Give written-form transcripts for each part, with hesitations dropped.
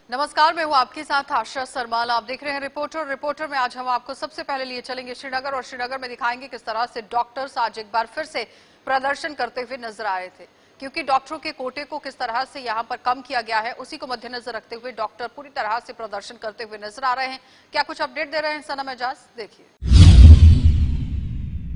नमस्कार, मैं हूं आपके साथ आशा सरमाल। आप देख रहे हैं रिपोर्टर में आज हम आपको सबसे पहले लिए चलेंगे श्रीनगर और श्रीनगर में दिखाएंगे किस तरह से डॉक्टर्स आज एक बार फिर से प्रदर्शन करते हुए नजर आए थे, क्योंकि डॉक्टरों के कोटे को किस तरह से यहां पर कम किया गया है उसी को मद्देनजर रखते हुए डॉक्टर पूरी तरह से प्रदर्शन करते हुए नजर आ रहे हैं। क्या कुछ अपडेट दे रहे हैं सनम एजाज, देखिए।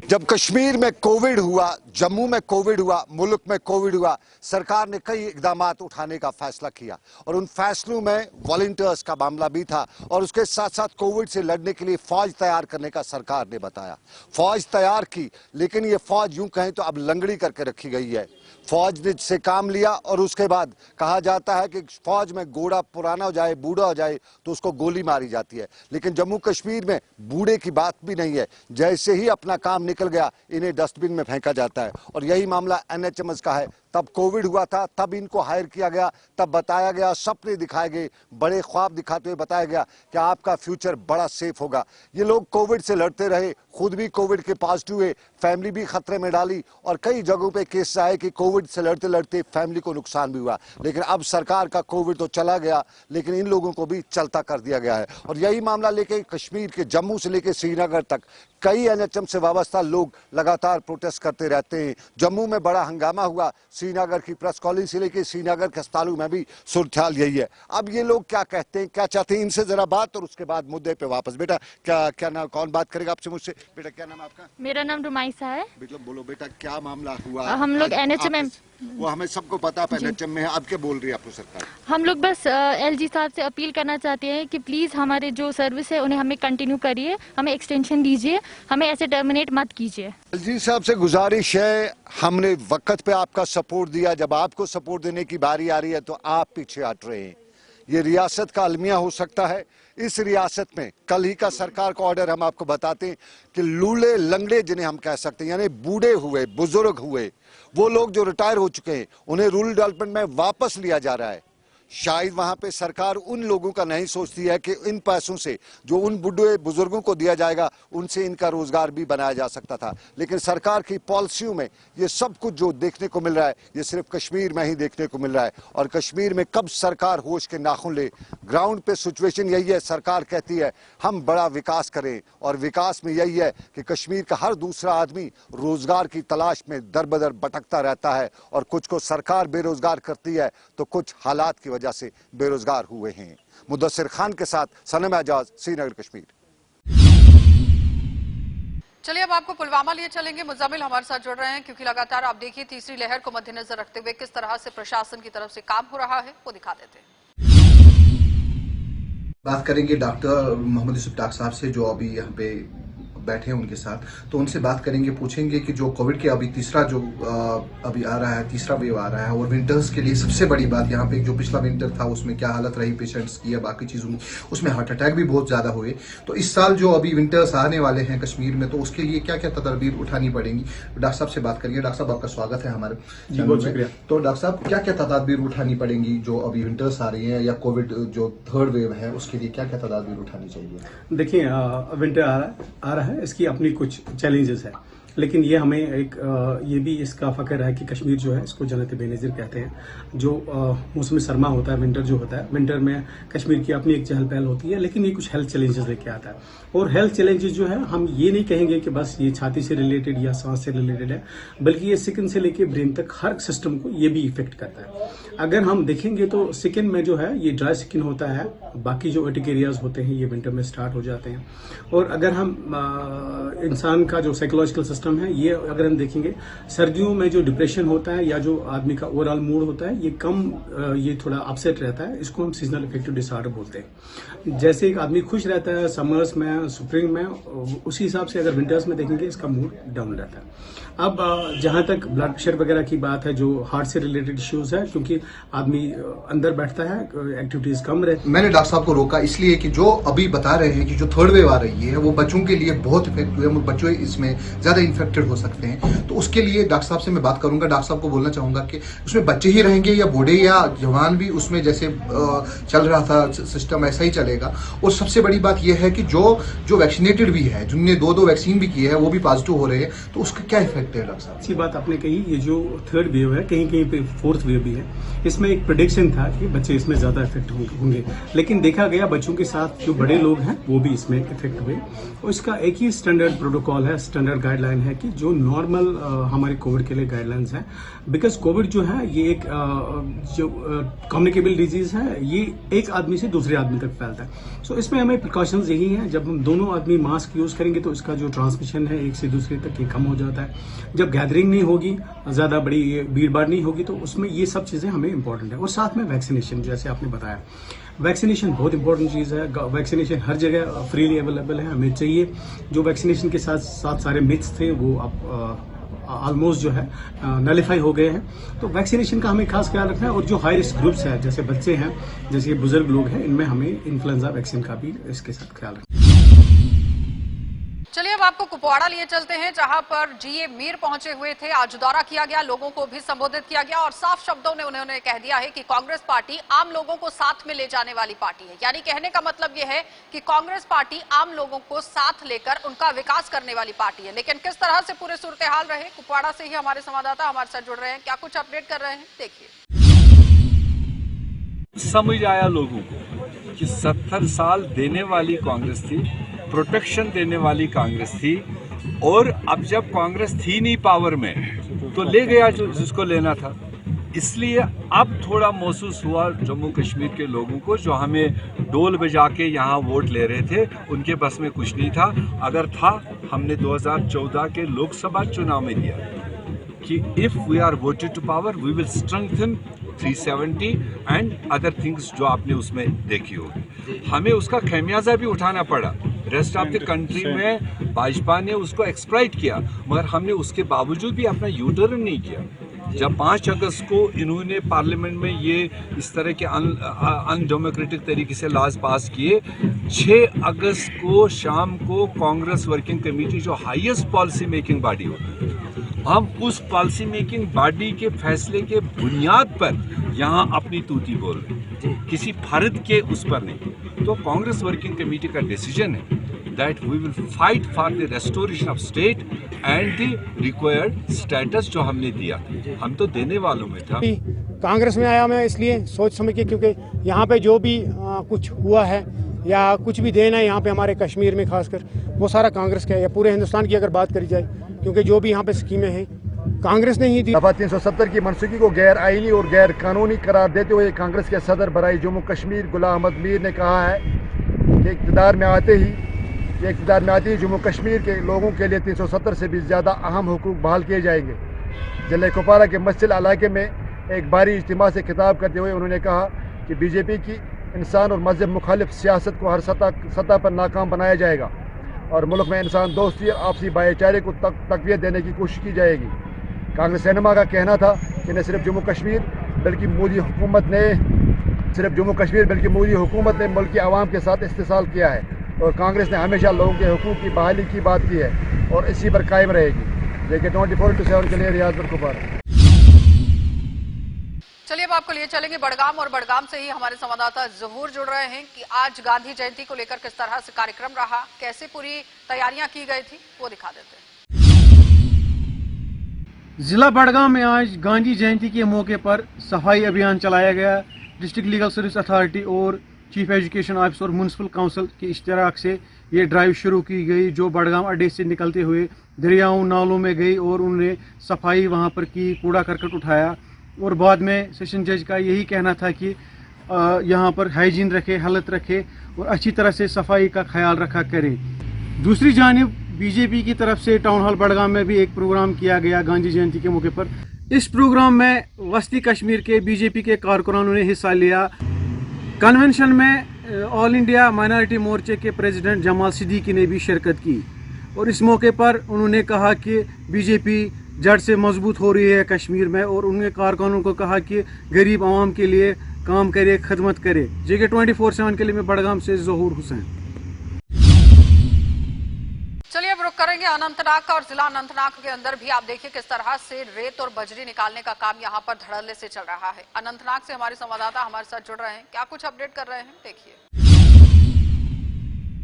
जब कश्मीर में कोविड हुआ, जम्मू में कोविड हुआ, मुल्क में कोविड हुआ, सरकार ने कई इकदाम उठाने का फैसला किया और उन फैसलों में वॉलंटियर्स का मामला भी था और उसके साथ साथ कोविड से लड़ने के लिए फौज तैयार करने का सरकार ने बताया। फौज तैयार की, लेकिन ये फौज यूं कहें तो अब लंगड़ी करके रखी गई है। फौज ने से काम लिया और उसके बाद कहा जाता है कि फौज में घोड़ा पुराना हो जाए, बूढ़ा हो जाए तो उसको गोली मारी जाती है, लेकिन जम्मू कश्मीर में बूढ़े की बात भी नहीं है। जैसे ही अपना काम निकल गया इन्हें डस्टबिन में फेंका जाता है और यही मामला एनएचएमएस का है। तब कोविड हुआ था, तब इनको हायर किया गया, तब बताया गया, सपने दिखाए गए, बड़े ख्वाब दिखाते हुए बताया गया कि आपका फ्यूचर बड़ा सेफ होगा। ये लोग कोविड से लड़ते रहे, खुद भी कोविड के पॉजिटिव हुए, फैमिली भी खतरे में डाली और कई जगहों पे केस आए कि कोविड से लड़ते लड़ते फैमिली को नुकसान भी हुआ। लेकिन अब सरकार का कोविड तो चला गया, लेकिन इन लोगों को भी चलता कर दिया गया है और यही मामला लेके कश्मीर के जम्मू से लेकर श्रीनगर तक कई एनएचएम से वाबस्ता लोग लगातार प्रोटेस्ट करते रहते हैं। जम्मू में बड़ा हंगामा हुआ, श्रीनगर की प्रेस कॉलोनी से लेकर श्रीनगर के अस्पतालों में भी सूरत-ए-हाल यही है। अब ये लोग क्या कहते हैं, क्या चाहते हैं, इनसे जरा बात और उसके बाद मुद्दे पे वापस। बेटा क्या नाम, कौन बात करेगा आपसे? मुझसे। बेटा क्या नाम आपका? मेरा नाम रुमाइसा है। मतलब बोलो बेटा, क्या मामला हुआ? हम लोग एनएचएम, वो हमें सबको पता है एनएचएम में है, अब क्या बोल रही है आपको सरकार? हम लोग बस एलजी साहब से अपील करना चाहते हैं कि प्लीज हमारे जो सर्विस है उन्हें हमें कंटिन्यू करिए, हमें एक्सटेंशन दीजिए, हमें ऐसे टर्मिनेट मत कीजिए। एलजी साहब से गुजारिश है, हमने वक्त पे आपका सपोर्ट दिया, जब आपको सपोर्ट देने की बारी आ रही है तो आप पीछे हट रहे हैं। ये रियासत का अलमिया हो सकता है। इस रियासत में कल ही का सरकार का ऑर्डर हम आपको बताते हैं कि लूले लंगड़े जिन्हें हम कह सकते हैं, यानी बूढ़े हुए, बुजुर्ग हुए, वो लोग जो रिटायर हो चुके हैं उन्हें रूरल डेवलपमेंट में वापस लिया जा रहा है। शायद वहां पे सरकार उन लोगों का नहीं सोचती है कि इन पैसों से जो उन बूढ़े बुजुर्गों को दिया जाएगा उनसे इनका रोजगार भी बनाया जा सकता था। लेकिन सरकार की पॉलिसियों में ये सब कुछ जो देखने को मिल रहा है ये सिर्फ कश्मीर में ही देखने को मिल रहा है। और कश्मीर में कब सरकार होश के नाखून ले, ग्राउंड पे सिचुएशन यही है। सरकार कहती है हम बड़ा विकास करें और विकास में यही है कि कश्मीर का हर दूसरा आदमी रोजगार की तलाश में दर बदर भटकता रहता है और कुछ को सरकार बेरोजगार करती है तो कुछ हालात की वजह से बेरोजगार हुए हैं। मुदस्सिर खान के साथ सनम एजाज, श्रीनगर, कश्मीर। चलिए अब आपको पुलवामा लिए चलेंगे। मुजम्मिल हमारे साथ जुड़ रहे हैं, क्योंकि लगातार आप देखिए तीसरी लहर को मद्देनजर रखते हुए किस तरह से प्रशासन की तरफ से काम हो रहा है वो दिखा देते हैं। बात करेंगे डॉक्टर मोहम्मद यूसुफ डॉक्टर साहब से जो अभी यहाँ पे बैठे हैं उनके साथ, तो उनसे बात करेंगे, पूछेंगे कि जो कोविड के अभी तीसरा जो अभी आ रहा है, तीसरा वेव आ रहा है और विंटर्स के लिए सबसे बड़ी बात यहाँ पे जो पिछला विंटर था उसमें क्या हालत रही पेशेंट्स की या बाकी चीज़ों की, उसमें हार्ट अटैक भी बहुत ज़्यादा हुए। तो इस साल जो अभी विंटर्स आने वाले हैं कश्मीर में, तो उसके लिए क्या क्या तदबीर उठानी पड़ेंगी, डॉक्टर साहब से बात करेंगे। डॉक्टर साहब आपका स्वागत है हमारे। जी बहुत शुक्रिया। तो डॉक्टर साहब क्या क्या तदबीर उठानी पड़ेंगी जो अभी विंटर्स आ रही है या कोविड जो थर्ड वेव है उसके लिए क्या क्या तदबीर उठानी चाहिए? देखिए विंटर आ रहा है, इसकी अपनी कुछ चैलेंजेस है, लेकिन ये हमें एक ये भी इसका फख्र है कि कश्मीर जो है इसको जन्नत बेनज़ीर कहते हैं। जो मौसम सरमा होता है, विंटर जो होता है, विंटर में कश्मीर की अपनी एक चहल पहल होती है, लेकिन ये कुछ हेल्थ चैलेंजेस लेके आता है। और हेल्थ चैलेंजेस जो है हम ये नहीं कहेंगे कि बस ये छाती से रिलेटेड या सांस से रिलेटेड है, बल्कि ये स्किन से लेके ब्रेन तक हर सिस्टम को ये भी इफेक्ट करता है। अगर हम देखेंगे तो स्किन में जो है ये ड्राई स्किन होता है, बाकी जो अर्टिक एरियाज होते हैं ये विंटर में स्टार्ट हो जाते हैं। और अगर हम इंसान का जो साइकोलॉजिकल सिस्टम है ये अगर हम देखेंगे, सर्दियों में जो डिप्रेशन होता है या जो आदमी का ओवरऑल मूड होता है ये कम, ये थोड़ा अपसेट रहता है, इसको हम सीजनल अफेक्टिव डिसऑर्डर बोलते हैं। जैसे एक आदमी खुश रहता है समर्स में, स्प्रिंग में, उसी हिसाब से अगर विंटर्स में देखेंगे इसका मूड डाउन रहता है। अब जहां तक ब्लड प्रेशर वगैरह की बात है, जो हार्ट से रिलेटेड इश्यूज है, क्योंकि आदमी अंदर बैठता है, एक्टिविटीज कम रहती है। मैंने डॉक्टर साहब को रोका इसलिए कि जो अभी बता रहे हैं कि जो थर्ड वेव आ रही है वो बच्चों के लिए बहुत इफेक्टिव है, बच्चे इसमें ज्यादा इन्फेक्टेड हो सकते हैं। तो उसके लिए डॉक्टर साहब से मैं बात करूंगा, डॉक्टर साहब को बोलना चाहूंगा कि उसमें बच्चे ही रहेंगे या बूढ़े या जवान भी उसमें जैसे चल रहा था सिस्टम ऐसा ही चलेगा। और सबसे बड़ी बात यह है कि जो वैक्सीनेटेड भी है, जिनने 2 वैक्सीन भी किए हैं, वो भी पॉजिटिव हो रहे हैं, तो उसका क्या इफेक्ट है डॉक्टर साहब? अच्छी बात आपने कही। ये जो 3rd वेव है, कहीं कहीं पे 4th वेव भी है, इसमें एक प्रेडिक्शन था कि बच्चे इसमें ज्यादा इफेक्ट होंगे, लेकिन देखा गया बच्चों के साथ जो बड़े लोग हैं वो भी इसमें इफेक्ट हुए। और इसका एक ही स्टैंडर्ड प्रोटोकॉल है, स्टैंडर्ड गाइडलाइन है कि जो नॉर्मल हमारे कोविड के लिए गाइडलाइंस है। बिकॉज कोविड जो है ये एक जो कम्युनिकेबल डिजीज है, ये एक आदमी से दूसरे आदमी तक फैलता है। सो इसमें हमें प्रिकॉशंस यही हैं, जब हम दोनों आदमी मास्क यूज करेंगे तो इसका जो ट्रांसमिशन है एक से दूसरे तक ये कम हो जाता है। जब गैदरिंग नहीं होगी, ज्यादा बड़ी भीड़ भाड़ नहीं होगी, तो उसमें ये सब चीजें हमें इंपॉर्टेंट है। और साथ में वैक्सीनेशन, जैसे आपने बताया, वैक्सीनेशन बहुत इंपॉर्टेंट चीज़ है। वैक्सीनेशन हर जगह फ्रीली अवेलेबल है, हमें चाहिए। जो वैक्सीनेशन के साथ सारे मिथ्स थे वो अब ऑलमोस्ट जो है नलिफाई हो गए हैं। तो वैक्सीनेशन का हमें खास ख्याल रखना है। और जो हाई रिस्क ग्रुप्स हैं, जैसे बच्चे हैं, जैसे बुजुर्ग लोग हैं, इनमें हमें इन्फ्लुएंजा वैक्सीन का भी इसके साथ ख्याल रखना है। चलिए अब आपको कुपवाड़ा लिए चलते हैं, जहां पर जीए मीर पहुंचे हुए थे। आज दौरा किया गया, लोगों को भी संबोधित किया गया और साफ शब्दों में उन्होंने कह दिया है कि कांग्रेस पार्टी आम लोगों को साथ में ले जाने वाली पार्टी है। यानी कहने का मतलब यह है कि कांग्रेस पार्टी आम लोगों को साथ लेकर उनका विकास करने वाली पार्टी है। लेकिन किस तरह से पूरे सूरत हाल रहे, कुपवाड़ा से ही हमारे संवाददाता हमारे साथ जुड़ रहे हैं, क्या कुछ अपडेट कर रहे हैं, देखिए। समझ आया लोगों को कि 70 साल देने वाली कांग्रेस थी, प्रोटेक्शन देने वाली कांग्रेस थी, और अब जब कांग्रेस थी नहीं पावर में तो ले गया जो जिसको लेना था। इसलिए अब थोड़ा महसूस हुआ जम्मू कश्मीर के लोगों को, जो हमें डोल बजा के यहाँ वोट ले रहे थे, उनके बस में कुछ नहीं था। अगर था, हमने 2014 के लोकसभा चुनाव में दिया कि if we are voted to power we will strengthen 370 and other things जो आपने उसमें देखी होगी। हमें उसका खमियाजा भी उठाना पड़ा। रेस्ट ऑफ द कंट्री में भाजपा ने उसको एक्सप्लॉइट किया, मगर हमने उसके बावजूद भी अपना यू टर्न नहीं किया। जब 5 अगस्त को इन्होंने पार्लियामेंट में ये इस तरह के अनडेमोक्रेटिक तरीके से लॉज पास किए, 6 अगस्त को शाम को कांग्रेस वर्किंग कमेटी, जो हाईएस्ट पॉलिसी मेकिंग बॉडी होती है, हम उस पॉलिसी मेकिंग बॉडी के फैसले के बुनियाद पर यहाँ अपनी तूती बोल रहे हैं, किसी फर्द के उस पर नहीं। तो कांग्रेस वर्किंग कमेटी का डिसीजन है that we will fight for the restoration of state and the required status जो हमने दिया। हम तो देने वालों में था। कांग्रेस में आया मैं इसलिए सोच समझ के, क्योंकि यहाँ पे जो भी कुछ हुआ है या कुछ भी देना है यहाँ पे हमारे कश्मीर में खासकर, वो सारा कांग्रेस का है, या पूरे हिंदुस्तान की अगर बात करी जाए, क्योंकि जो भी यहाँ पे स्कीमें हैं कांग्रेस ने ही दी। दफा 370 की मनसूखी को गैर आईनी और गैर कानूनी करार देते हुए कांग्रेस के सदर बराई जम्मू कश्मीर गुलाम अहमद मीर ने कहा है कि इक़्तिदार में आते ही जम्मू कश्मीर के लोगों के लिए 370 से भी ज़्यादा अहम हुकूक बहाल किए जाएंगे। जिले कुपवाड़ा के मस्जिद इलाके में एक भारी इज्तिमा से खिताब करते हुए उन्होंने कहा कि बीजेपी की इंसान और मजहब मुखालिफ सियासत को हर सतह पर नाकाम बनाया जाएगा और मुल्क में इंसान दोस्ती और आपसी भाईचारे को तक़वियत देने की कोशिश की जाएगी। कांग्रेस रहनुमा का कहना था कि न सिर्फ जम्मू कश्मीर बल्कि मोदी हुकूमत ने मुल्क की आवाम के साथ इस्तेसाल किया है और कांग्रेस ने हमेशा लोगों के हुकूक की बहाली की बात की है और इसी पर कायम रहेगी। देखिए 24/7 के लिए रियाज पर कुपवाड़ा। चलिए अब आपको लिए चलेंगे बड़गाम, और बड़गाम से ही हमारे संवाददाता ज़हूर जुड़ रहे हैं कि आज गांधी जयंती को लेकर किस तरह से कार्यक्रम रहा, कैसे पूरी तैयारियां की गई थी, वो दिखा देते हैं। जिला बड़गाम में आज गांधी जयंती के मौके पर सफाई अभियान चलाया गया। डिस्ट्रिक्ट लीगल सर्विस अथॉरिटी और चीफ एजुकेशन ऑफिसर और म्यूनसिपल काउंसिल के इश्तराक से ये ड्राइव शुरू की गई, जो बड़गाम अड्डे से निकलते हुए दरियाओं नालों में गई और उन्होंने सफाई वहाँ पर की, कूड़ा करकट उठाया। और बाद में सेशन जज का यही कहना था कि यहाँ पर हाइजीन रखे, हालत रखे और अच्छी तरह से सफाई का ख्याल रखा करें। दूसरी जानिब बीजेपी की तरफ से टाउन हॉल बड़गाम में भी एक प्रोग्राम किया गया गांधी जयंती के मौके पर। इस प्रोग्राम में वस्ती कश्मीर के बीजेपी के कारकुनानों ने हिस्सा लिया। कन्वेंशन में ऑल इंडिया माइनॉरिटी मोर्चे के प्रेसिडेंट जमाल सिद्दीकी ने भी शिरकत की और इस मौके पर उन्होंने कहा कि बीजेपी जड़ से मजबूत हो रही है कश्मीर में, और उन्होंने कारकुनों को कहा कि गरीब आवाम के लिए काम करे, खदमत करे। JK 24/7 के लिए मैं बड़गाम से ज़हूर हुसैन। चलिए अब रुक करेंगे करेंगे अनंतनाग का और जिला अनंतनाग के अंदर भी आप देखिए किस तरह से रेत और बजरी निकालने का काम यहां पर धड़ल्ले से चल रहा है। अनंतनाग से हमारे संवाददाता हमारे साथ जुड़ रहे हैं, क्या कुछ अपडेट कर रहे हैं, देखिए।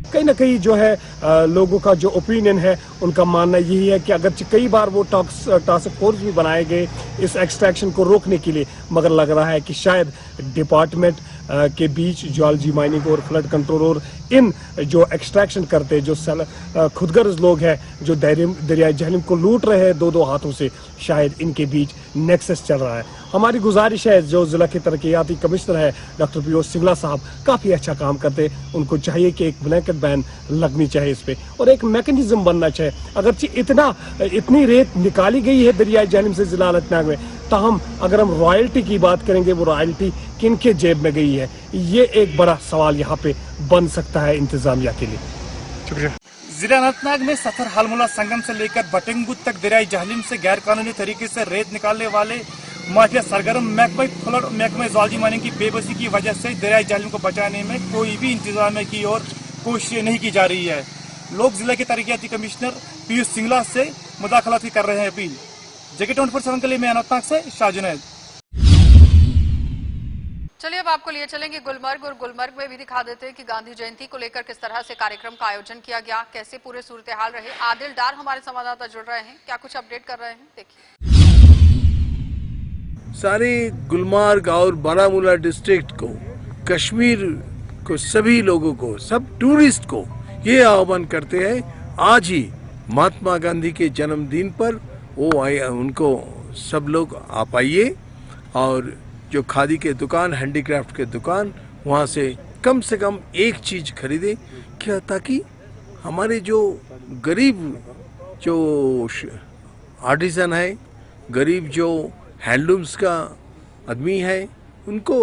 कहीं ना कहीं जो है लोगों का जो ओपिनियन है उनका मानना यही है कि अगर कई बार वो टास्क फोर्स भी बनाए गए इस एक्सट्रैक्शन को रोकने के लिए, मगर लग रहा है कि शायद डिपार्टमेंट के बीच जियोलॉजी, माइनिंग और फ्लड कंट्रोल और इन जो एक्सट्रैक्शन करते जो खुदगर्ज लोग हैं जो दरियाई जहलम को लूट रहे हैं दो हाथों से, शायद इनके बीच नेक्सस चल रहा है। हमारी गुजारिश है जो जिला के तरक्याती कमिश्नर है डॉक्टर पीयूष सिंगला साहब काफी अच्छा काम करते, उनको चाहिए कि एक ब्लैंकेट बैन लगनी चाहिए इस पे और एक मैकेनिज्म बनना चाहिए। अगर इतनी रेत निकाली गई है दरियाई जहलम से जिला अनंतनाग में, ताहम अगर हम रॉयल्टी की बात करेंगे वो रॉयल्टी किनके जेब में गई है, ये एक बड़ा सवाल यहाँ पे बन सकता है इंतजामिया के लिए। शुक्रिया। जिला अनंतनाग में सथर हलमुला संगम से लेकर बटेंगू तक दरियाई जहलम से गैर कानूनी तरीके से रेत निकालने वाले माफिया सरगर्म महकमा फ्लड और महकमा जियोलॉजी माइनिंग की बेबसी की वजह से दरियाई जहलम को बचाने में कोई भी इंतजामिया की और कोशिश नहीं की जा रही है। लोग जिले के तरक्याती कमिश्नर पीयूष सिंगला से मुदाखलत की कर रहे हैं अपील। JK24/7 के लिए मैं अनंतनाग से शाह जुनैद। चलिए अब आपको लिए चलेंगे गुलमर्ग, और गुलमर्ग में भी दिखा देते हैं कि गांधी जयंती को लेकर किस तरह से कार्यक्रम का आयोजन किया गया, कैसे पूरे सूरत हाल रहे। आदिल डार हमारे संवाददाता जुड़ रहे हैं, क्या कुछ अपडेट कर रहे हैं, देखिए। सारे गुलमर्ग और बारामूला डिस्ट्रिक्ट को, कश्मीर को, सभी लोगों को, सब टूरिस्ट को ये आह्वान करते हैं आज ही महात्मा गांधी के जन्मदिन पर वो आए, उनको सब लोग आप आइए और जो खादी के दुकान, हैंडीक्राफ्ट के दुकान, वहाँ से कम एक चीज खरीदें, क्या ताकि हमारे जो गरीब जो आर्टिसन है, गरीब जो हैंडलूम्स का आदमी है, उनको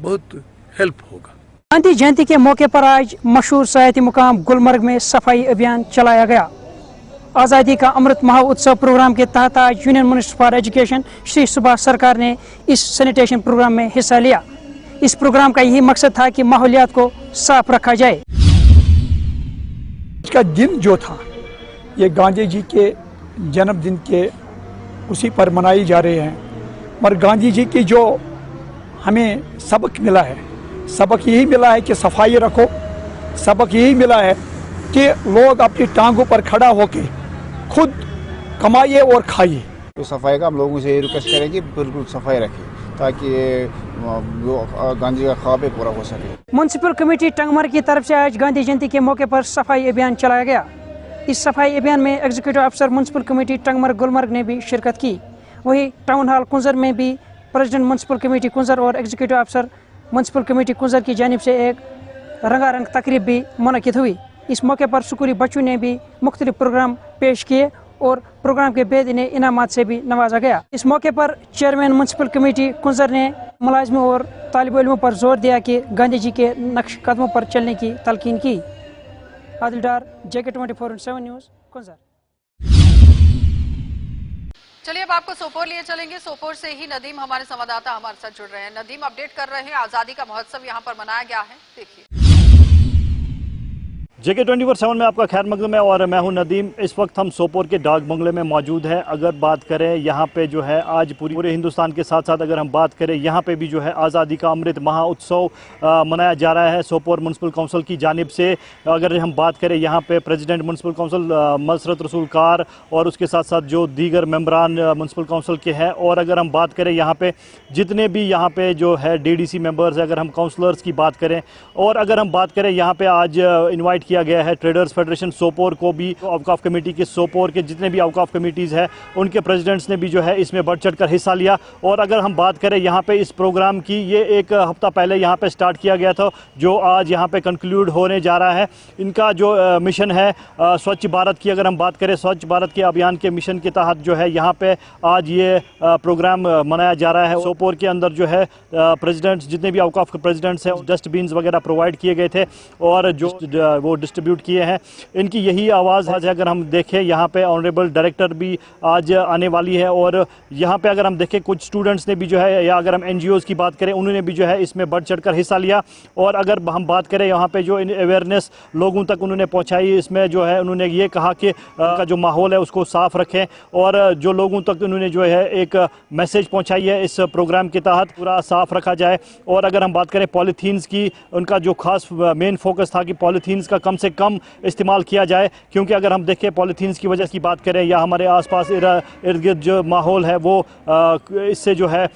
बहुत हेल्प होगा। गांधी जयंती के मौके पर आज मशहूर सयाहती मुकाम गुलमर्ग में सफाई अभियान चलाया गया। आज़ादी का अमृत महोत्सव प्रोग्राम के तहत आज union minister for education Shri Subhash सरकार ने इस सैनिटेशन प्रोग्राम में हिस्सा लिया। इस प्रोग्राम का यही मकसद था कि माहौलियात को साफ रखा जाए। इसका दिन जो था ये गांधी जी के जन्मदिन के उसी पर मनाई जा रहे हैं, मगर गांधी जी की जो हमें सबक मिला है, सबक यही मिला है कि सफाई रखो, सबक यही मिला है कि लोग अपनी टांगों पर खड़ा होकर खुद कमाइए और खाइए। तो सफाई का हम लोगों से रिक्वेस्ट करें कि बिल्कुल सफाई रखें ताकि गांधी जी का ख्वाब पूरा हो सके। म्युनिसिपल कमेटी टंगमर की तरफ से आज गांधी जयंती के मौके पर सफाई अभियान चलाया गया। इस सफाई अभियान में एग्जीक्यूटिव अफसर म्युनिसिपल कमेटी टंगमर गुलमर्ग ने भी शिरकत की। वहीं टाउन हॉल कुंजर में भी प्रेसिडेंट म्युनिसिपल कमेटी कुंजर और एग्जीक्यूटिव अफसर म्युनिसिपल कमेटी कुंजर की जानिब से एक रंगारंग तकरीब भी मुनक्किद हुई। इस मौके पर स्कूली बच्चों ने भी मुख्तलिफ प्रोग्राम पेश किए और प्रोग्राम के बाद इन्हें इनामात से भी नवाजा गया। इस मौके पर चेयरमैन म्युनिसिपल कमेटी कुंजर ने मुलाजिमों और तालिब इल्मों पर जोर दिया कि गांधी जी के नक्श कदमों पर चलने की तलकीन की। आदिल डार, JK24/7 न्यूज़, कुंजर। चलिए अब आपको सोपोर लिए चलेंगे। सोपोर से ही नदीम हमारे संवाददाता हमारे साथ जुड़ रहे हैं। नदीम अपडेट कर रहे हैं, आजादी का महोत्सव यहाँ पर मनाया गया है, देखिए। JK24/7 में आपका खैर मकदम है और मैं हूं नदीम। इस वक्त हम सोपोर के डाक बंगले में मौजूद हैं। अगर बात करें यहाँ पे जो है आज पूरे हिंदुस्तान के साथ साथ अगर हम बात करें यहाँ पे भी जो है आज़ादी का अमृत महोत्सव मनाया जा रहा है सोपोर म्युनिसिपल काउंसिल की जानिब से। अगर हम बात करें यहाँ पे प्रेसिडेंट म्युनिसिपल काउंसिल मसरत रसूल कार और उसके साथ साथ जो दीगर मेम्बरान म्युनिसिपल काउंसिल के हैं, और अगर हम बात करें यहाँ पे जितने भी यहाँ पे जो है DDC मेंबर्स, अगर हम काउंसलर्स की बात करें, और अगर हम बात करें यहाँ पे आज इन्वाइट किया गया है ट्रेडर्स फेडरेशन सोपोर को भी, औकाफ कमेटी के सोपोर के जितने भी औकाफ कमेटीज़ है उनके प्रेसिडेंट्स ने भी जो है इसमें बढ़ चढ़ कर हिस्सा लिया। और अगर हम बात करें यहाँ पे इस प्रोग्राम की, ये एक हफ्ता पहले यहाँ पे स्टार्ट किया गया था जो आज यहाँ पे कंक्लूड होने जा रहा है। इनका जो मिशन है स्वच्छ भारत की, अगर हम बात करें स्वच्छ भारत के अभियान के मिशन के तहत जो है यहाँ पे आज ये प्रोग्राम मनाया जा रहा है। सोपोर के अंदर जो है प्रेसिडेंट्स, जितने भी औकाफ के प्रेसिडेंट्स हैं, डस्टबिन्स वगैरह प्रोवाइड किए गए थे और जो वो डिस्ट्रीब्यूट किए हैं। इनकी यही आवाज़ है। अगर हम देखें यहाँ पे ऑनरेबल डायरेक्टर भी आज आने वाली है और यहाँ पे अगर हम देखें कुछ स्टूडेंट्स ने भी जो है, या अगर हम NGOs की बात करें, उन्होंने भी जो है इसमें बढ़ चढ़कर हिस्सा लिया। और अगर हम बात करें यहाँ पे जो अवेयरनेस लोगों तक उन्होंने पहुँचाई, इसमें जो है उन्होंने ये कहा कि का जो माहौल है उसको साफ़ रखें और जो लोगों तक उन्होंने जो है एक मैसेज पहुँचाई है इस प्रोग्राम के तहत पूरा साफ़ रखा जाए। और अगर हम बात करें पॉलीथीन्स की, उनका जो खास मेन फोकस था कि पॉलीथीन्स का कम से कम इस्तेमाल किया जाए, क्योंकि अगर हम देखें पॉलीथीन्स की वजह की बात करें या हमारे आसपास इर्द गिर्द जो माहौल है वो इससे जो है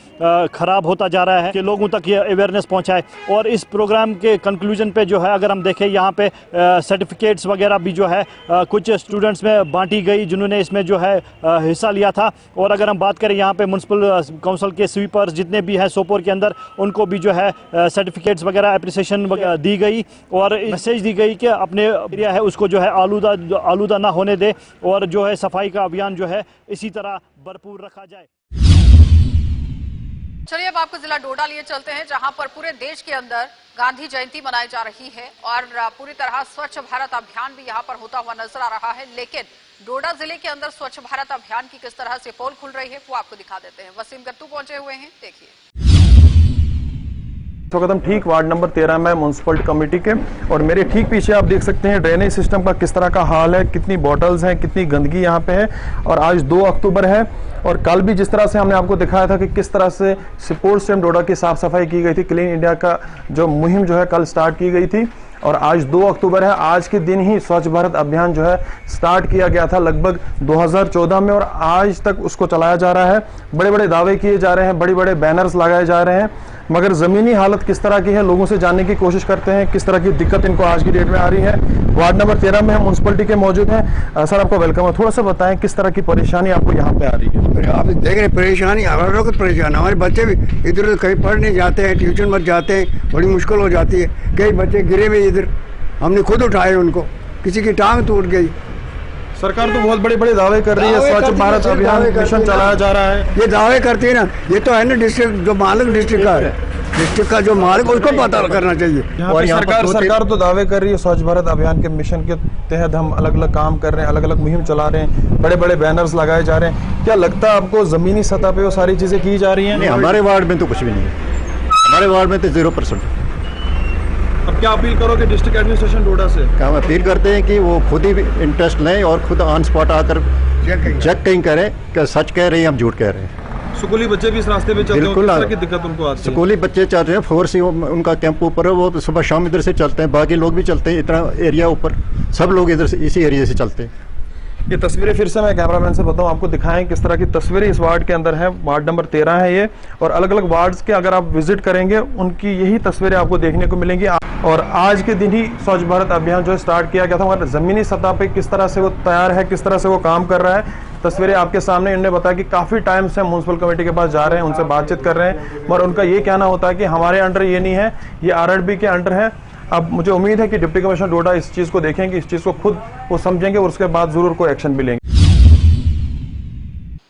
ख़राब होता जा रहा है कि लोगों तक ये अवेयरनेस पहुंचाए। और इस प्रोग्राम के कंक्लूजन पे जो है अगर हम देखें यहाँ पे सर्टिफिकेट्स वगैरह भी जो है कुछ स्टूडेंट्स में बांटी गई जिन्होंने इसमें जो है हिस्सा लिया था। और अगर हम बात करें यहाँ पे म्युनिसिपल काउंसिल के स्वीपर्स जितने भी हैं सोपोर के अंदर, उनको भी जो है सर्टिफिकेट्स वगैरह अप्रिसिएशन दी गई और मैसेज दी गई कि अपने एरिया है उसको जो है आलूदा ना होने दे और जो है सफाई का अभियान जो है इसी तरह भरपूर रखा जाए। चलिए अब आपको जिला डोडा लिए चलते हैं, जहां पर पूरे देश के अंदर गांधी जयंती मनाई जा रही है और पूरी तरह स्वच्छ भारत अभियान भी यहां पर होता हुआ नजर आ रहा है। लेकिन डोडा जिले के अंदर स्वच्छ भारत अभियान की किस तरह से पोल खुल रही है वो आपको दिखा देते हैं। वसीम गत्तू पहुंचे हुए हैं, देखिए। इस वक्त हम ठीक वार्ड नंबर 13 में म्युनिसिपल कमेटी के, और मेरे ठीक पीछे आप देख सकते हैं ड्रेनेज सिस्टम का किस तरह का हाल है, कितनी बॉटल्स हैं, कितनी गंदगी यहाँ पे है। और आज 2 अक्टूबर है और कल भी जिस तरह से हमने आपको दिखाया था कि किस तरह से स्पोर्ट्स स्टेडियम डोडा की साफ सफाई की गई थी, क्लीन इंडिया का जो मुहिम जो है कल स्टार्ट की गई थी। और आज 2 अक्टूबर है, आज के दिन ही स्वच्छ भारत अभियान जो है स्टार्ट किया गया था लगभग 2014 में और आज तक उसको चलाया जा रहा है। बड़े बड़े दावे किए जा रहे हैं, बड़े बड़े बैनर्स लगाए जा रहे हैं, मगर ज़मीनी हालत किस तरह की है लोगों से जानने की कोशिश करते हैं, किस तरह की दिक्कत इनको आज की डेट में आ रही है। वार्ड नंबर 13 में हम म्युनिसिपलिटी के मौजूद हैं। सर आपको वेलकम है, थोड़ा सा बताएं किस तरह की परेशानी आपको यहाँ पे आ रही है। आप देख रहे परेशानी, हर वक्त परेशान, हमारे बच्चे भी इधर उधर कहीं पढ़ने जाते हैं, ट्यूशन मत जाते हैं, बड़ी मुश्किल हो जाती है। कई बच्चे गिरे हुए इधर, हमने खुद उठाए उनको, किसी की टांग टूट गई। सरकार तो बहुत बड़े बड़े दावे कर रही है, स्वच्छ भारत अभियान मिशन चलाया जा रहा है। ये दावे करती है ना, ये तो है ना डिस्ट्रिक्ट जो मालिक डिस्ट्रिक्ट का है, डिस्ट्रिक्ट का जो मालिक उसको पता करना चाहिए। और सरकार तो दावे कर रही है स्वच्छ भारत अभियान के मिशन के तहत हम अलग अलग काम कर रहे हैं, अलग अलग मुहिम चला रहे हैं, बड़े बड़े बैनर्स लगाए जा रहे हैं। क्या लगता है आपको जमीनी सतह पे वो सारी चीजें की जा रही हैं? नहीं, हमारे वार्ड में तो कुछ भी नहीं है, हमारे वार्ड में तो 0%। अब क्या अपील करोगे डिस्ट्रिक्ट एडमिनिस्ट्रेशन डोडा से? क्या हम अपील करते हैं कि वो खुद ही इंटरेस्ट लें और खुद ऑन स्पॉट आकर चेक कहीं करें कि सच कह रहे हैं हम झूठ कह रहे हैं। स्कूली बच्चे भी इस रास्ते पे चलते हैं, किस तरह की दिक्कत उनको आती है? स्कूली बच्चे चल रहे हैं, 4 से उनका कैंप ऊपर है, वो सुबह शाम इधर से चलते हैं, बाकी लोग भी चलते हैं, इतना एरिया ऊपर सब लोग इधर से इसी एरिया से चलते हैं। ये तस्वीरें फिर से मैं कैमरामैन से बताऊं आपको दिखाएं किस तरह की तस्वीरें इस वार्ड के अंदर है। वार्ड नंबर 13 है ये, और अलग अलग वार्ड्स के अगर आप विजिट करेंगे उनकी यही तस्वीरें आपको देखने को मिलेंगी। और आज के दिन ही स्वच्छ भारत अभियान जो स्टार्ट किया गया था, मगर जमीनी सतह पे किस तरह से वो तैयार है, किस तरह से वो काम कर रहा है, तस्वीरें आपके सामने। इन्होंने बताया कि काफी टाइम से म्युनिसिपल कमेटी के पास जा रहे हैं, उनसे बातचीत कर रहे हैं, मगर उनका ये कहना होता है कि हमारे अंडर ये नहीं है, ये RRB के अंडर है। अब मुझे उम्मीद है कि डिप्टी कमिश्नर डोडा इस चीज को देखेंगे, इस चीज को खुद वो समझेंगे और उसके बाद जरूर कोई एक्शन भी लेंगे।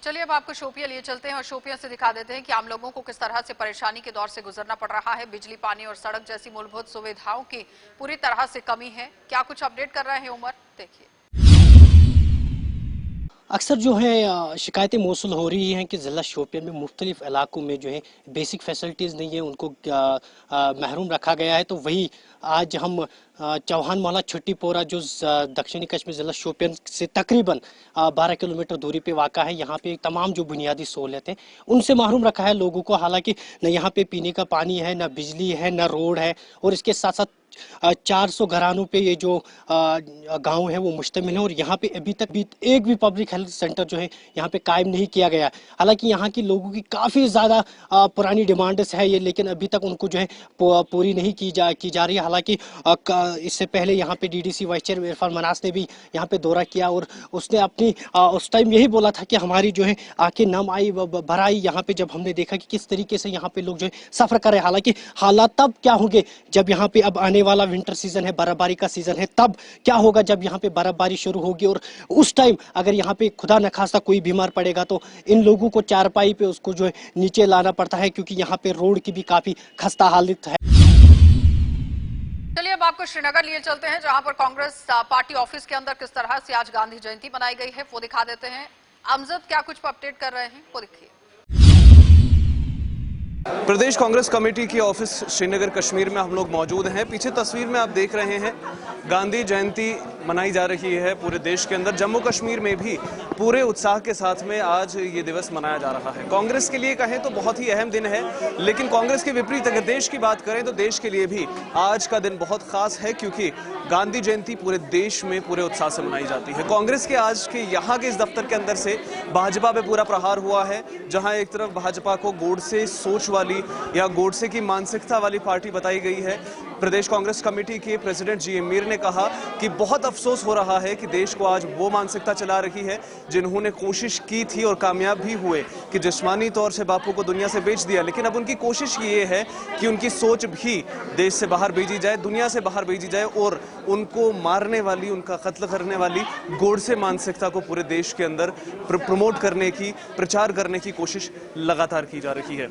चलिए अब आपको शोपिया लिए चलते हैं और शोपिया से दिखा देते हैं कि आम लोगों को किस तरह से परेशानी के दौर से गुजरना पड़ रहा है। बिजली, पानी और सड़क जैसी मूलभूत सुविधाओं की पूरी तरह से कमी है। क्या कुछ अपडेट कर रहे हैं उमर, देखिए। अक्सर जो है शिकायतें मौसूल हो रही हैं कि ज़िला शोपियां में मुख्तलिफ इलाकों में जो है बेसिक फैसिलिटीज़ नहीं है, उनको महरूम रखा गया है। तो वही आज हम चौहान मोहल्ला छुट्टीपोरा जो दक्षिणी कश्मीर ज़िला शोपियां से तकरीबन 12 किलोमीटर दूरी पे वाक़ा है, यहाँ पे तमाम जो बुनियादी सहूलतें उनसे महरूम रखा है लोगों को। हालांकि न यहाँ पे पीने का पानी है, न बिजली है, न रोड है, और इसके साथ साथ 400 घरानों पे ये जो गांव है वो मुश्तमिल है। और यहाँ पे अभी तक भी एक भी पब्लिक हेल्थ सेंटर जो है यहाँ पे कायम नहीं किया गया। हालांकि यहाँ की लोगों की काफ़ी ज़्यादा पुरानी डिमांड्स है ये, लेकिन अभी तक उनको जो है पूरी नहीं की जा रही है। हालांकि इससे पहले यहाँ पे DDC वाइस चेयरमैन इरफान मनास ने भी यहाँ पे दौरा किया और उसने अपनी उस टाइम यही बोला था कि हमारी जो है आंखें नम आई भर आई यहाँ पे जब हमने देखा कि किस तरीके से यहाँ पे लोग जो है सफ़र कर रहे हैं। हालांकि हालात तब क्या होंगे जब यहाँ पे अब आने वाला विंटर सीजन है, बर्फबारी का सीजन है, तब क्या होगा जब यहाँ पे बर्फबारी शुरू होगी। और उस टाइम अगर यहाँ पे खुदा न खास्ता कोई बीमार पड़ेगा तो इन लोगों को चारपाई पे उसको जो है नीचे लाना पड़ता है, क्योंकि यहाँ पे रोड की भी काफी खस्ता हालत है। चलिए अब आपको श्रीनगर लिए चलते हैं, जहां पर कांग्रेस पार्टी ऑफिस के अंदर किस तरह से आज गांधी जयंती मनाई गई है वो दिखा देते हैं। अमजद क्या कुछ अपडेट कर रहे हैं वो देखिए। प्रदेश कांग्रेस कमेटी की ऑफिस श्रीनगर कश्मीर में हम लोग मौजूद हैं। पीछे तस्वीर में आप देख रहे हैं गांधी जयंती मनाई जा रही है पूरे देश के अंदर। जम्मू कश्मीर में भी पूरे उत्साह के साथ में आज ये दिवस मनाया जा रहा है। कांग्रेस के लिए कहें तो बहुत ही अहम दिन है, लेकिन कांग्रेस के विपरीत अगर देश की बात करें तो देश के लिए भी आज का दिन बहुत खास है, क्योंकि गांधी जयंती पूरे देश में पूरे उत्साह से मनाई जाती है। कांग्रेस के आज के यहाँ के इस दफ्तर के अंदर से भाजपा पे पूरा प्रहार हुआ है, जहां एक तरफ भाजपा को गोडसे सोच वाली या गोडसे की मानसिकता वाली पार्टी बताई गई है। प्रदेश कांग्रेस कमेटी के प्रेसिडेंट जी मीर ने कहा कि बहुत अफसोस हो रहा है कि देश को आज वो मानसिकता चला रही है जिन्होंने कोशिश की थी और कामयाब भी हुए कि जिस्मानी तौर से बापू को दुनिया से बेच दिया, लेकिन अब उनकी कोशिश ये है कि उनकी सोच भी देश से बाहर भेजी जाए, दुनिया से बाहर भेजी जाए और उनको मारने वाली, उनका कत्ल करने वाली गोडसे मानसिकता को पूरे देश के अंदर प्रमोट करने की, प्रचार करने की कोशिश लगातार की जा रही है।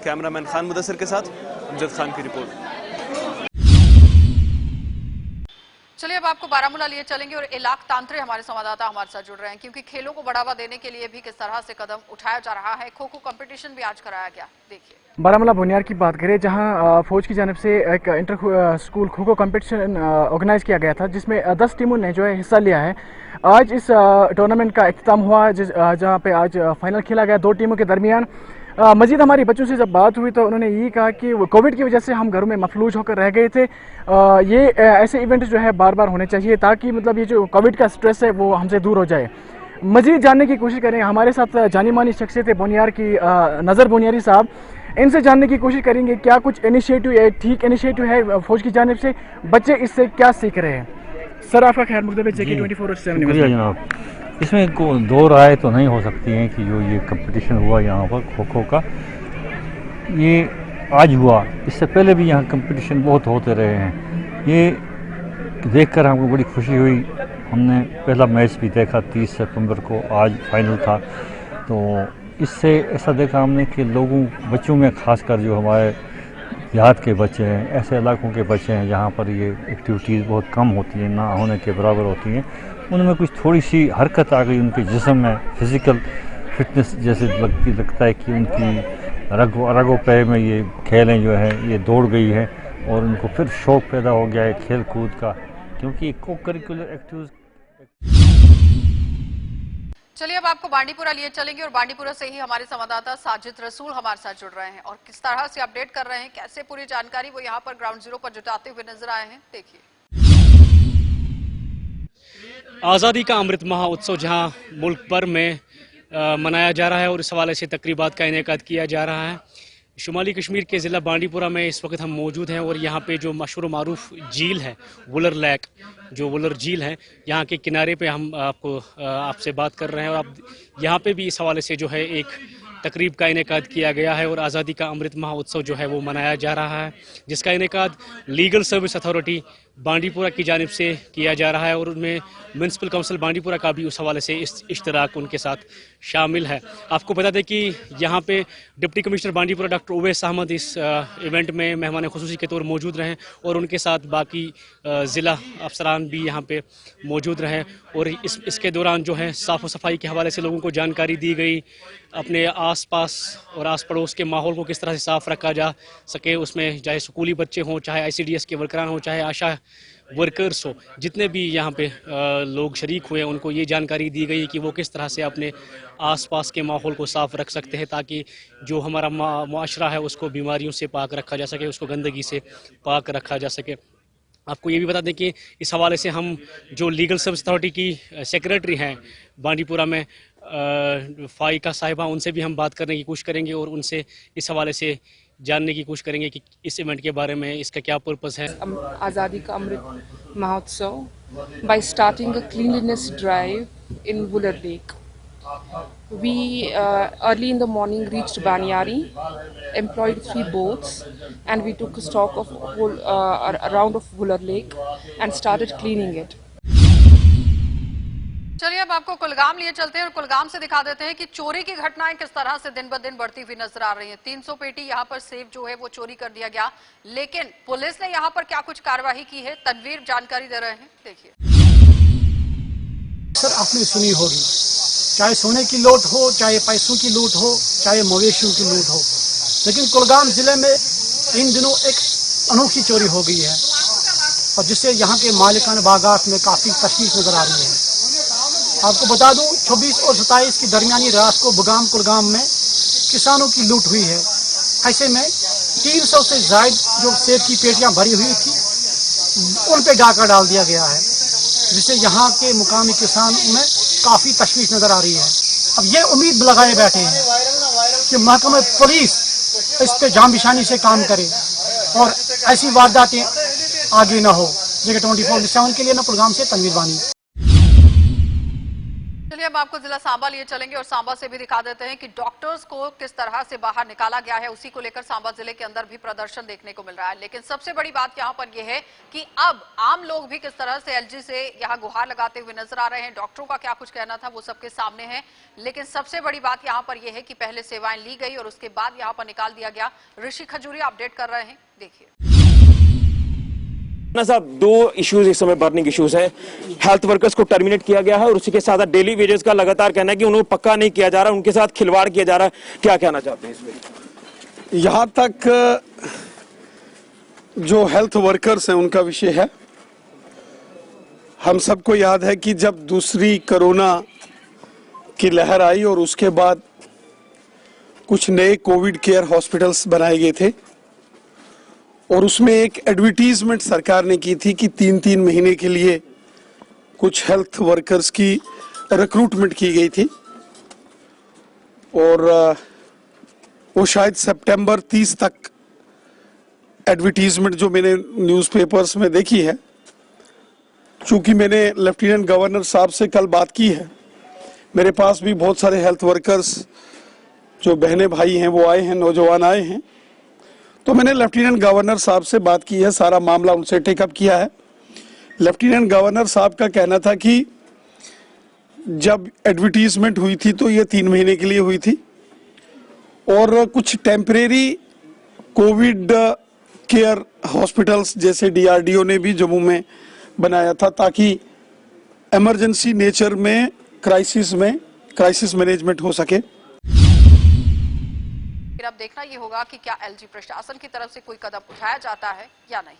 कैमरामैन खान मुदस्सिर के साथ अमजद खान की रिपोर्ट। चलिए अब आपको बारामूला लिए चलेंगे और इलाक तांत्रे हमारे संवाददाता हमारे साथ जुड़ रहे हैं, क्योंकि खेलों को बढ़ावा देने के लिए भी किस तरह से कदम उठाया जा रहा है। खो खो कंपटीशन भी आज कराया गया, देखिए। बारामूला बुनियार की बात करें, जहां फौज की जानिब से एक inter school kho kho competition organise किया गया था, जिसमें 10 टीमों ने जो है हिस्सा लिया है। आज इस टूर्नामेंट का इख्तिताम हुआ, जहां पे आज फाइनल खेला गया 2 टीमों के दरमियान। मजीद हमारी बच्चों से जब बात हुई तो उन्होंने ये कहा कि कोविड की वजह से हम घरों में मफलूज होकर रह गए थे। ये ऐसे इवेंट जो है बार बार होने चाहिए, ताकि मतलब ये जो कोविड का स्ट्रेस है वो हमसे दूर हो जाए। मजीद जानने की कोशिश करेंगे, हमारे साथ जानी मानी शख्सियत है बुनियार की नज़र बुनियारी साहब, इनसे जानने की कोशिश करेंगे क्या कुछ इनिशिएटिव ठीक इनिशिएटिव है फौज की जानिब से, बच्चे इससे क्या सीख रहे हैं। सर आपका खैर मकदम है, जेके 24/7 जनाब। इसमें दो राय तो नहीं हो सकती हैं कि जो ये कंपटीशन हुआ यहाँ पर खो खो का, ये आज हुआ, इससे पहले भी यहाँ कंपटीशन बहुत होते रहे हैं। ये देखकर हमको बड़ी खुशी हुई। हमने पहला मैच भी देखा 30 सितंबर को, आज फाइनल था, तो इससे ऐसा देखा हमने कि बच्चों में खासकर जो हमारे देहात के बच्चे हैं, ऐसे इलाकों के बच्चे हैं जहाँ पर ये एक्टिविटीज़ बहुत कम होती हैं, ना होने के बराबर होती हैं, उनमें कुछ थोड़ी सी हरकत आ गई उनके जिस्म में, फिज़िकल फिटनेस जैसे लगता है कि उनकी रगों पैर में ये खेलें जो है ये दौड़ गई है और उनको फिर शौक़ पैदा हो गया है खेल कूद का, क्योंकि को करिकुलर एक्टिविटीज़। चलिए अब आपको बांडीपुरा लिए चलेंगे और बांडीपुरा से ही हमारे संवाददाता साजिद रसूल हमारे साथ जुड़ रहे हैं और किस तरह से अपडेट कर रहे हैं, कैसे पूरी जानकारी वो यहाँ पर ग्राउंड जीरो पर जुटाते हुए नजर आए हैं, देखिए। आज़ादी का अमृत महोत्सव जहां मुल्क भर में मनाया जा रहा है और इस हवाले से तकरीबात का इनेकाद किया जा रहा है। शुमाली कश्मीर के ज़िला बांडीपुरा में इस वक्त हम मौजूद हैं और यहाँ पे जो मशहूर मारूफ झील है वुलर लेक, जो वुलर झील है, यहाँ के किनारे पे हम आपसे बात कर रहे हैं और आप यहाँ पे भी इस हवाले से जो है एक तकरीब का इनेकाद किया गया है और आज़ादी का अमृत महोत्सव जो है वो मनाया जा रहा है, जिसका इनेकाद लीगल सर्विस अथॉरिटी बांडीपुरा की जानिब से किया जा रहा है और उनमें म्यूनसिपल काउंसिल बांडीपुरा का भी उस हवाले से इश्तराक उनके साथ शामिल है। आपको बता दें कि यहाँ पे deputy commissioner Bandipora doctor Uwais Ahmad इस इवेंट में मेहमान खुसूसी के तौर मौजूद रहे और उनके साथ बाकी ज़िला अफसरान भी यहाँ पे मौजूद रहे और इसके दौरान जो है साफ़ सफाई के हवाले से लोगों को जानकारी दी गई, अपने आसपास और आस पड़ोस के माहौल को किस तरह से साफ़ रखा जा सके, उसमें चाहे स्कूली बच्चे हों, चाहे ICDS के वर्करान हों, चाहे आशा वर्कर्स हो, जितने भी यहाँ पे लोग शरीक हुए उनको ये जानकारी दी गई कि वो किस तरह से अपने आसपास के माहौल को साफ़ रख सकते हैं ताकि जो हमारा मुआशरा है उसको बीमारियों से पाक रखा जा सके, उसको गंदगी से पाक रखा जा सके। आपको ये भी बता दें कि इस हवाले से हम जो लीगल सर्विस अथॉरिटी की सेक्रेटरी हैं बांडीपुरा में फ़ाइका साहिबा, उनसे भी हम बात करने की कोशिश करेंगे और उनसे इस हवाले से जानने की कोशिश करेंगे कि इस इवेंट के बारे में, इसका क्या पर्पस है। आज़ादी का Amrit Mahotsav bye starting a cleanliness drive in Wular lake. We early in the morning reached Banyari, employed 3 boats, and we took stock of a round of Wooler Lake and started cleaning it. चलिए अब आपको कुलगाम लिए चलते हैं और कुलगाम से दिखा देते हैं कि चोरी की घटनाएं किस तरह से दिन ब दिन बढ़ती हुई नजर आ रही हैं। 300 पेटी यहां पर सेब जो है वो चोरी कर दिया गया, लेकिन पुलिस ने यहां पर क्या कुछ कार्रवाई की है, तनवीर जानकारी दे रहे हैं, देखिए। सर आपने सुनी होगी, चाहे सोने की लूट हो, चाहे पैसों की लूट हो, चाहे मवेशियों की लूट हो, लेकिन कुलगाम जिले में इन दिनों एक अनोखी चोरी हो गई है और जिससे यहाँ के मालिकान बागात में काफी तशवीश नजर आ रही है। आपको बता दूं 26 और 27 की दरमियानी रात को बुगाम कुलगाम में किसानों की लूट हुई है। ऐसे में 300 से ज्यादा जो सेब की पेटियां भरी हुई थी उन पे डाका डाल दिया गया है, जिससे यहाँ के मुकामी किसान में काफी तशवीश नजर आ रही है। अब ये उम्मीद लगाए बैठे हैं कि महकमा पुलिस इस पे जांबिशानी से काम करे और ऐसी वारदातें आगे न हो। जगह 24/7 के लिए न कुलगाम से तनवीर वानी। चलिए अब आपको जिला सांबा लिए चलेंगे और सांबा से भी दिखा देते हैं कि डॉक्टर्स को किस तरह से बाहर निकाला गया है। उसी को लेकर सांबा जिले के अंदर भी प्रदर्शन देखने को मिल रहा है। लेकिन सबसे बड़ी बात यहाँ पर यह है कि अब आम लोग भी किस तरह से एलजी से यहाँ गुहार लगाते हुए नजर आ रहे हैं। डॉक्टरों का क्या कुछ कहना था वो सबके सामने है, लेकिन सबसे बड़ी बात यहाँ पर यह है कि पहले सेवाएं ली गई और उसके बाद यहाँ पर निकाल दिया गया। ऋषि खजूरिया अपडेट कर रहे हैं, देखिए। साहब, दो इश्यूज इस समय बर्निंग इश्यूज हैं। हेल्थ वर्कर्स को टर्मिनेट किया गया है और उसी के साथ डेली वेजेस का लगातार कहना है कि उन्हें पक्का नहीं किया जा रहा, उनके साथ खिलवाड़ किया जा रहा है। क्या कहना चाहते हैं इसमें? यहाँ तक जो हेल्थ वर्कर्स हैं उनका विषय है। हम सबको याद है कि जब दूसरी कोरोना की लहर आई और उसके बाद कुछ नए कोविड केयर हॉस्पिटल्स बनाए गए थे और उसमें एक एडवर्टीजमेंट सरकार ने की थी कि 3-3 महीने के लिए कुछ हेल्थ वर्कर्स की रिक्रूटमेंट की गई थी और वो शायद सितंबर 30 तक एडवर्टीजमेंट जो मैंने न्यूज़पेपर्स में देखी है। चूंकि मैंने लेफ्टिनेंट गवर्नर साहब से कल बात की है, मेरे पास भी बहुत सारे हेल्थ वर्कर्स जो बहने भाई हैं वो आए हैं, नौजवान आए हैं, तो मैंने लेफ्टिनेंट गवर्नर साहब से बात की है, सारा मामला उनसे टेकअप किया है। लेफ्टिनेंट गवर्नर साहब का कहना था कि जब एडवर्टीजमेंट हुई थी तो ये 3 महीने के लिए हुई थी और कुछ टेम्परेरी कोविड केयर हॉस्पिटल्स जैसे डीआरडीओ ने भी जम्मू में बनाया था ताकि इमरजेंसी नेचर में क्राइसिस मैनेजमेंट हो सके। अब देखना ये होगा कि क्या एलजी प्रशासन की तरफ से कोई कदम उठाया जाता है या नहीं।